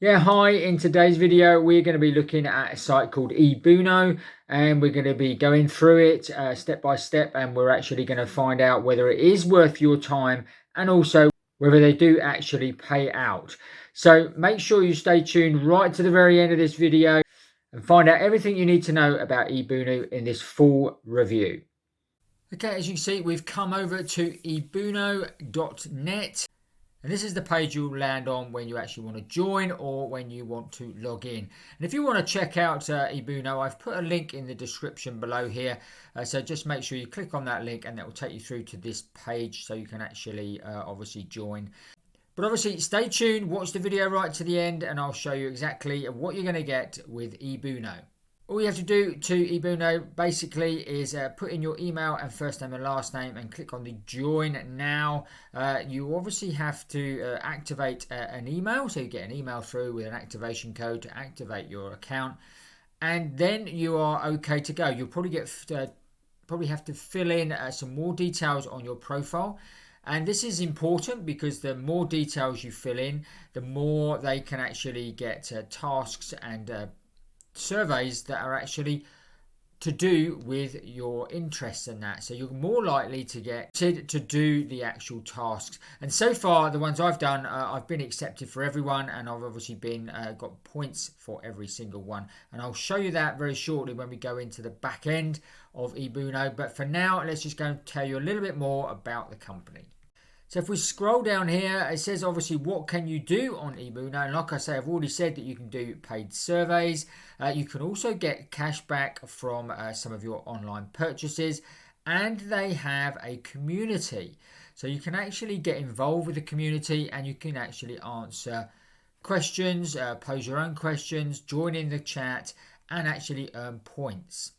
Yeah, hi. In today's video, we're going to be looking at a site called Ebuno, and we're going to be going through it step by step, and we're actually going to find out whether it is worth your time and also whether they do actually pay out. So make sure you stay tuned right to the very end of this video and find out everything you need to know about Ebuno in this full review. Okay, as you can see, we've come over to ebuno.net. And this is the page you'll land on when you actually want to join or when you want to log in. And if you want to check out Ebuno, I've put a link in the description below here. So just make sure you click on that link and that will take you through to this page so you can actually obviously join. But obviously stay tuned, watch the video right to the end and I'll show you exactly what you're going to get with Ebuno. All you have to do to Ebuno basically is put in your email and first name and last name and click on the join now. You obviously have to activate an email, so you get an email through with an activation code to activate your account, and then you are okay to go. You'll probably have to fill in some more details on your profile. And this is important because the more details you fill in, the more they can actually get tasks and surveys that are actually to do with your interests and that, so you're more likely to get to do the actual tasks. And so far the ones I've done, I've been accepted for everyone, and I've obviously been got points for every single one, and I'll show you that very shortly when we go into the back end of Ebuno. But for now, let's just go and tell you a little bit more about the company. So if we scroll down here, it says obviously what can you do on Ebuno. And like I say, I've already said that you can do paid surveys. You can also get cash back from some of your online purchases. And they have a community. So you can actually get involved with the community and you can actually answer questions, pose your own questions, join in the chat and actually earn points.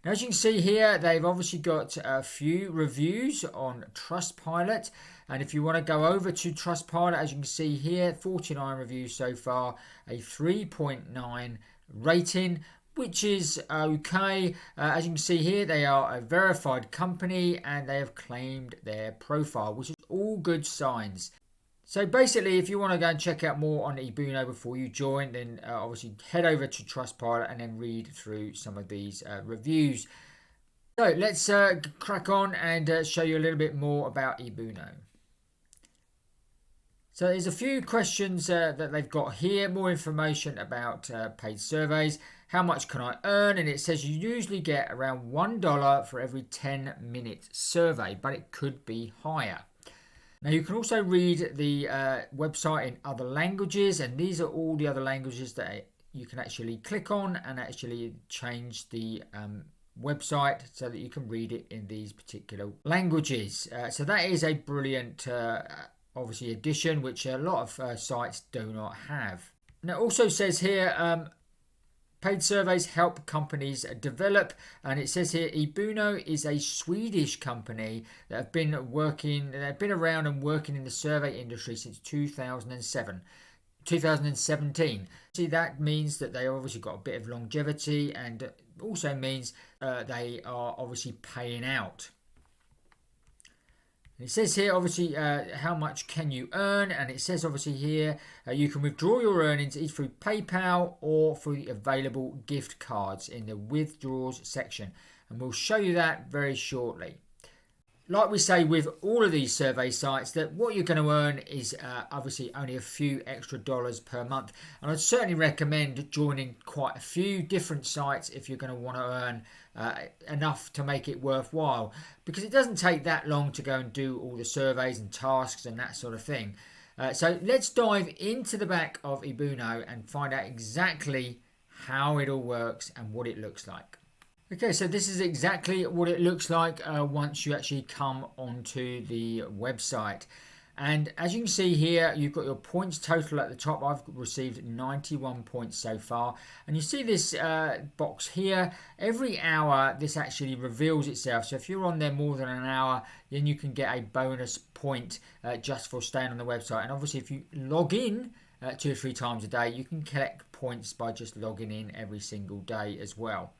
Now, as you can see here, they've obviously got a few reviews on Trustpilot. And if you want to go over to Trustpilot, as you can see here, 49 reviews so far, a 3.9 rating, which is okay. As you can see here, they are a verified company and they have claimed their profile, which is all good signs. So basically, if you want to go and check out more on Ebuno before you join, then obviously head over to Trustpilot and then read through some of these reviews. So let's crack on and show you a little bit more about Ebuno. So there's a few questions that they've got here, more information about paid surveys. How much can I earn? And it says you usually get around $1 for every 10-minute survey, but it could be higher. Now you can also read the website in other languages, and these are all the other languages that you can actually click on and actually change the website so that you can read it in these particular languages. So that is a brilliant obviously addition, which a lot of sites do not have. Now it also says here paid surveys help companies develop, and it says here Ebuno is a Swedish company that have been around and working in the survey industry since 2017. See, that means that they obviously got a bit of longevity, and also means they are obviously paying out. It says here obviously how much can you earn, and it says obviously here you can withdraw your earnings either through PayPal or through the available gift cards in the withdrawals section, and we'll show you that very shortly. Like we say with all of these survey sites, that what you're going to earn is obviously only a few extra dollars per month, and I'd certainly recommend joining quite a few different sites if you're going to want to earn enough to make it worthwhile, because it doesn't take that long to go and do all the surveys and tasks and that sort of thing. So let's dive into the back of Ebuno and find out exactly how it all works and what it looks like. Okay, so this is exactly what it looks like once you actually come onto the website. And as you can see here, you've got your points total at the top. I've received 91 points so far. And you see this box here. Every hour, this actually reveals itself. So if you're on there more than an hour, then you can get a bonus point just for staying on the website. And obviously, if you log in 2 or 3 times a day, you can collect points by just logging in every single day as well.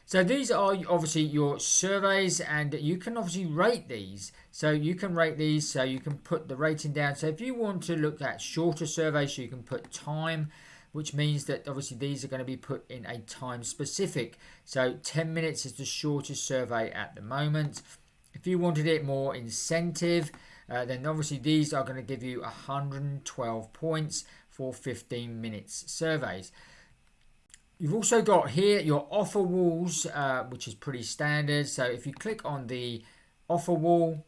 So these are obviously your surveys, and you can obviously rate these. So you can rate these, so you can put the rating down. So if you want to look at shorter surveys, so you can put time, which means that obviously these are going to be put in a time specific. So 10 minutes is the shortest survey at the moment. If you wanted it more incentive, then obviously these are going to give you 112 points for 15 minutes surveys. You've also got here your offer walls, which is pretty standard. So if you click on the offer wall,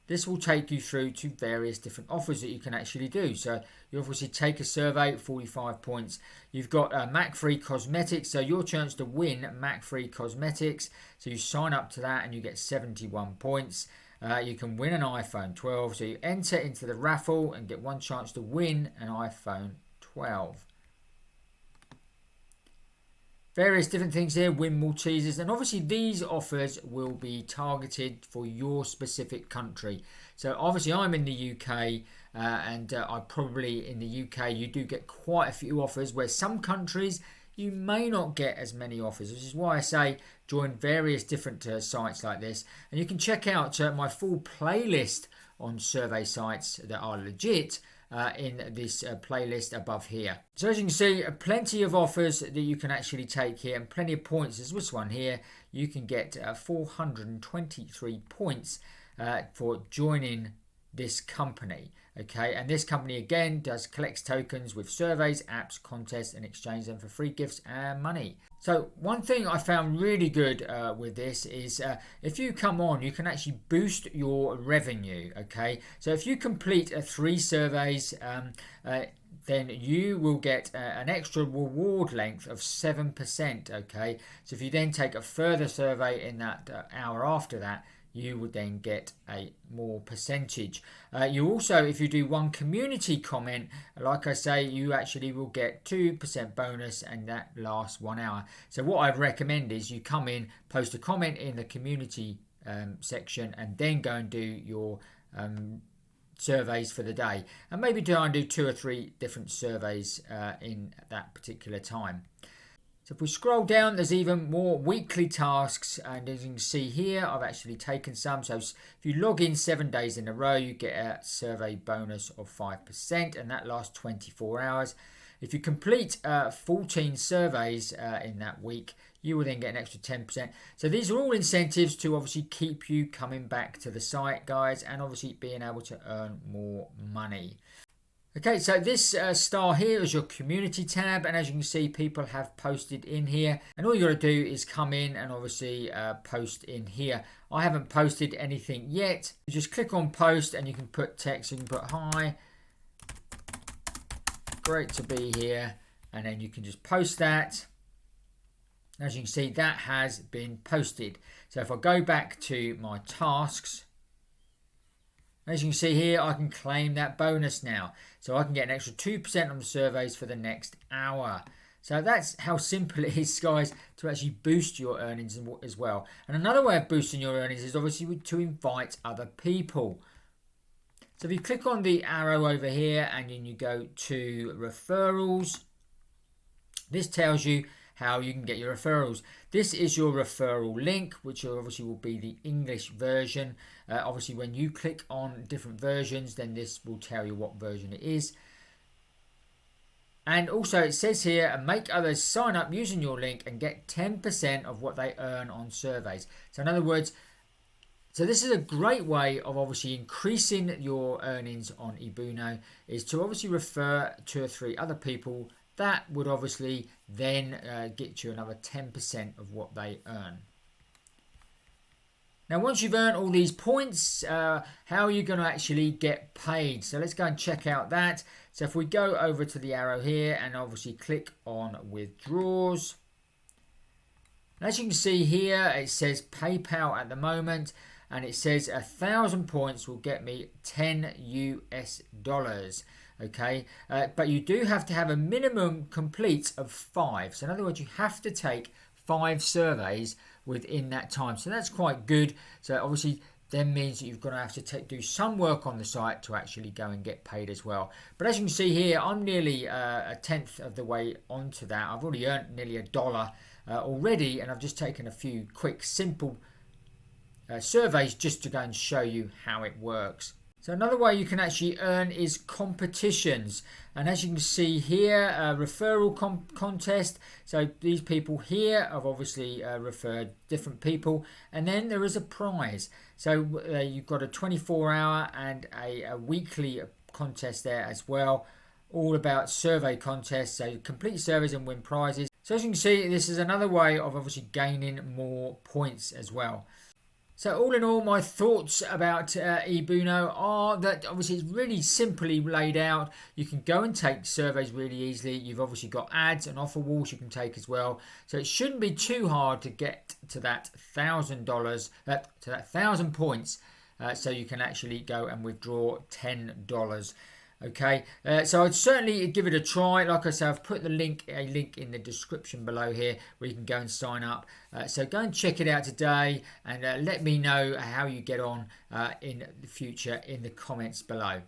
this will take you through to various different offers that you can actually do. So you obviously take a survey, 45 points. You've got Mac-free cosmetics, so your chance to win Mac-free cosmetics. So you sign up to that and you get 71 points. You can win an iPhone 12. So you enter into the raffle and get one chance to win an iPhone 12. Various different things here, win Maltesers, and obviously these offers will be targeted for your specific country. So obviously I'm in the UK, and I probably in the UK you do get quite a few offers, where some countries you may not get as many offers, which is why I say join various different sites like this. And you can check out my full playlist on survey sites that are legit in this playlist above here. So as you can see, plenty of offers that you can actually take here, and plenty of points. There's this one here. You can get 423 points for joining this company. Okay, and this company again collects tokens with surveys, apps, contests, and exchange them for free gifts and money. So one thing I found really good with this is if you come on, you can actually boost your revenue. Okay, so if you complete 3 surveys, then you will get an extra reward length of 7%. Okay, so if you then take a further survey in that hour after that, you would then get a more percentage. You also, if you do one community comment, like I say, you actually will get 2% bonus, and that lasts 1 hour. So what I'd recommend is you come in, post a comment in the community section, and then go and do your surveys for the day, and maybe try and do 2 or 3 different surveys in that particular time. So if we scroll down, there's even more weekly tasks, and as you can see here, I've actually taken some. So if you log in 7 days in a row, you get a survey bonus of 5%, and that lasts 24 hours. If you complete 14 surveys in that week, you will then get an extra 10%. So these are all incentives to obviously keep you coming back to the site, guys, and obviously being able to earn more money. Okay, so this star here is your community tab, and as you can see, people have posted in here, and all you got to do is come in and obviously post in here. I haven't posted anything yet. You just click on post, and you can put text. You can put hi, great to be here, and then you can just post that. As you can see, that has been posted. So if I go back to my tasks, as you can see here, I can claim that bonus now. So I can get an extra 2% on the surveys for the next hour. So that's how simple it is, guys, to actually boost your earnings as well. And another way of boosting your earnings is obviously to invite other people. So if you click on the arrow over here and then you go to referrals, this tells you how you can get your referrals. This is your referral link, which obviously will be the English version. Obviously, when you click on different versions, then this will tell you what version it is. And also it says here, make others sign up using your link and get 10% of what they earn on surveys. So in other words, so this is a great way of obviously increasing your earnings on Ebuno, is to obviously refer 2 or 3 other people. That would obviously then get you another 10% of what they earn. Now, once you've earned all these points, how are you going to actually get paid? So let's go and check out that. So if we go over to the arrow here and obviously click on withdrawals. As you can see here, it says PayPal at the moment, and it says 1,000 points will get me $10 US. Okay, but you do have to have a minimum complete of 5. So in other words, you have to take 5 surveys within that time. So that's quite good. So obviously then means that you're going to have to do some work on the site to actually go and get paid as well. But as you can see here, I'm nearly a tenth of the way onto that. I've already earned nearly $1 already, and I've just taken a few quick simple surveys just to go and show you how it works. So another way you can actually earn is competitions, and as you can see here, referral contest. So these people here have obviously referred different people, and then there is a prize. So you've got a 24-hour and a weekly contest there as well, all about survey contests. So you complete surveys and win prizes. So as you can see, this is another way of obviously gaining more points as well. So all in all, my thoughts about Ebuno are that obviously it's really simply laid out. You can go and take surveys really easily. You've obviously got ads and offer walls you can take as well. So it shouldn't be too hard to get to that $1,000, to that 1,000 points. So you can actually go and withdraw $10. Okay, so I'd certainly give it a try. Like I said, I've put a link in the description below here where you can go and sign up. So go and check it out today, and let me know how you get on in the future in the comments below.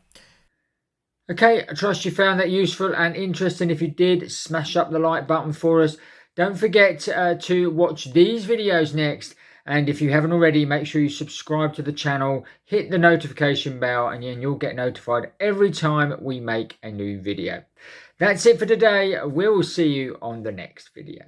Okay, I trust you found that useful and interesting. If you did, smash up the like button for us. Don't forget to watch these videos next. And if you haven't already, make sure you subscribe to the channel, hit the notification bell, and you'll get notified every time we make a new video. That's it for today. We'll see you on the next video.